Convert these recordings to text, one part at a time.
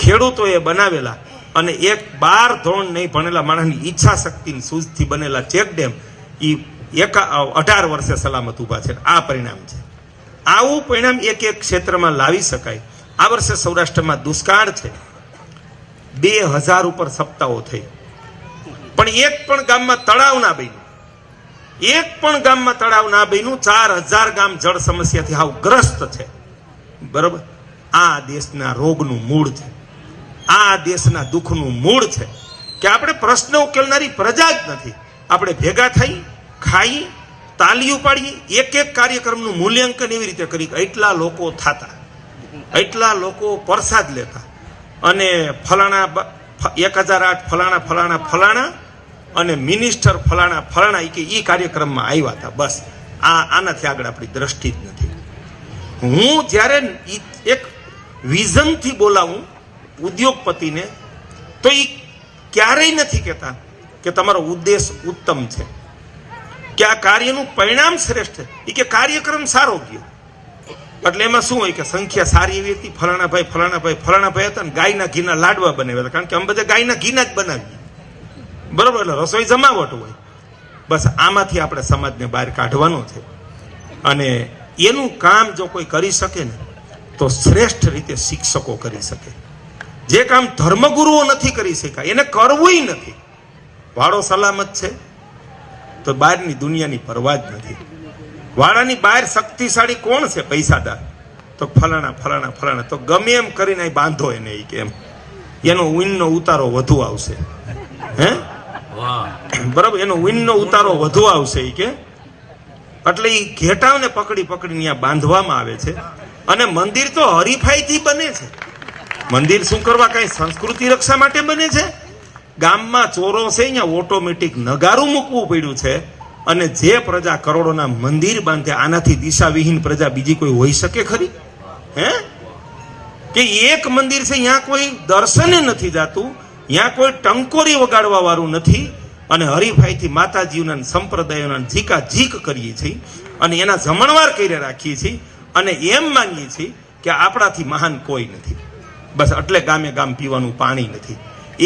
ખેડૂતોએ બનાવેલા અને એક 12 ધોરણ નહીં ભણેલા માણસની ઈચ્છા શક્તિ સૂઝથી બનેલા ચેકડેમ એ 18 વર્ષે સલામત ઊભા છે. આ પરિણામ છે. આવું પરિણામ એક એક ક્ષેત્રમાં લાવી શકાય. આ વર્ષે સૌરાષ્ટ્રમાં દુષ્કાળ છે. 2000 ઉપર સપ્તાહો થઈ, પણ એક પણ ગામમાં તળાવ ના બન્યું. એક પણ ગામમાં તળાવ ના બન્યું. 4000 ગામ જળ સમસ્યાથી હાવ ગ્રસ્ત છે. બરોબર. આ દેશના રોગનું મૂળ છે. આ દેશના દુઃખનું મૂળ છે કે આપણે પ્રશ્ન ઉકેલનારી પ્રજા જ નથી. આપણે ભેગા થઈ, ખાઈ, તાલીઓ પાડીએ, એક એક કાર્યક્રમનું મૂલ્યાંકન એવી રીતે કરી કે એટલા લોકો થતા, એટલા લોકો પ્રસાદ લેતા, અને ફલાણા 1008 ફલાણા ફલાણા ફલાણા અને મિનિસ્ટર ફલાણા ફલાણા કે એ કાર્યક્રમમાં આવ્યા હતા. બસ આનાથી આગળ આપણી દ્રષ્ટિ જ નથી. હું જ્યારે એક વિઝનથી બોલાવું ઉદ્યોગપતિને, તો એ ક્યારેય નથી કહેતા કે તમારો ઉદ્દેશ ઉત્તમ છે, કે આ કાર્યનું પરિણામ શ્રેષ્ઠ છે. એ કે કાર્યક્રમ સારો ગયો. એટલે એમાં શું હોય કે સંખ્યા સારી એવી હતી, ફલાણા ભાઈ હતા ને ગાયના ઘીના લાડવા બનાવ્યા હતા, કારણ કે અમે બધા ગાયના ઘીના જ બનાવીએ. બરોબર. એટલે રસોઈ જમાવટ હોય. બસ આમાંથી આપણે સમાજને બહાર કાઢવાનો છે. અને એનું કામ જો કોઈ કરી શકે ને તો શ્રેષ્ઠ રીતે શિક્ષકો કરી શકે. જે કામ ધર્મગુરુઓ નથી કરી શક્યા એને કરવું નથી. વાળો સલામત છે તો બહારની દુનિયાની પરવા જ નથી. વાળાની બહાર શક્તિશાળી કોણ છે? પૈસાદાર. તો ફલાણા ફલાણા ફલાણા. તો ગમે એમ કરીને બાંધો એને, કે એમ એનો ઊનનો ઉતારો વધુ આવશે. હે, બરાબર. એનો ઊનનો ઉતારો વધુ આવશે કે એટલે એ ઘેટાઓને પકડી પકડીને ત્યાં બાંધવામાં આવે છે. અને મંદિર તો હરીફાઈથી બને છે. મંદિર શું કરવા? કઈ સંસ્કૃતિ રક્ષા માટે બને છે? ગામમાં ચોરો છે, અહીંયા ઓટોમેટિક નગારું મૂકવું પડ્યું છે. અને જે પ્રજા કરોડોના મંદિર બાંધે, આનાથી દિશાવિહીન પ્રજા બીજી કોઈ હોઈ શકે ખરી? હે, કે એક મંદિર છે, ત્યાં કોઈ દર્શને નથી જાતું, ત્યાં કોઈ ટંકોરી વગાડવા વાળું નથી, અને હરીફાઈથી માતાજીઓના સંપ્રદાયોના ઝીકા ઝીક કરીએ છીએ, અને એના જમણવાર કરી રાખીએ છીએ, અને એમ માનીએ છીએ કે આપણાથી મહાન કોઈ નથી. બસ એટલે ગામે ગામ પીવાનું પાણી નથી.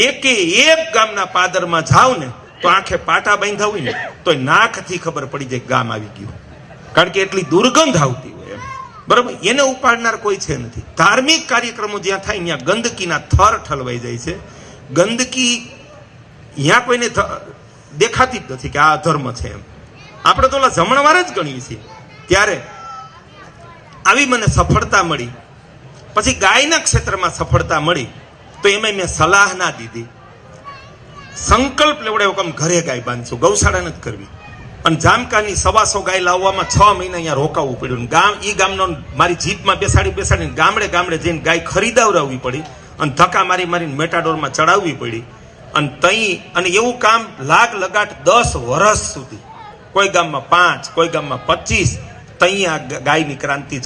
એકે એક ગામના પાદરમાં જાવ ને તો આંખે પાટા બાંધ્યા હોય ને તો નાકથી ખબર પડી જાય ગામ આવી ગયું, કારણ કે એટલી દુર્ગંધ આવતી હોય એમ. બરાબર. એને ઉપાડનાર કોઈ છે નથી. ધાર્મિક કાર્યક્રમો જ્યાં થાય ત્યાં ગંદકીના થર ઠલવાઈ જાય છે. ગંદકી ત્યાં કોઈને દેખાતી જ નથી કે આ ધર્મ છે એમ. આપણે તો ઓલા જમણવાર જ ગણીએ છીએ. ત્યારે આવી મને સફળતા મળી, પછી ગાયના ક્ષેત્રમાં સફળતા મળી, તો એમાં મેં સલાહ ના દીધી. સંકલ્પ લેવડાવ્યો કે ઘરે ગાય બાંધશું, ગૌશાળા નથી કરવી. અને જામકાની 125 ગાય લાવવામાં 6 મહિના અહીંયા રોકાવવું પડ્યું. ગામનો મારી જીપમાં બેસાડીને ગામડે જઈને ગાય ખરીદાવડાવવી પડી, અને ધક્કા મારીને મેટાડોરમાં ચડાવવી પડી. અને એવું કામ લાગ લગાટ 10 વર્ષ સુધી, કોઈ ગામમાં 5, કોઈ ગામમાં 25, ત્યાં ગાયની ક્રાંતિ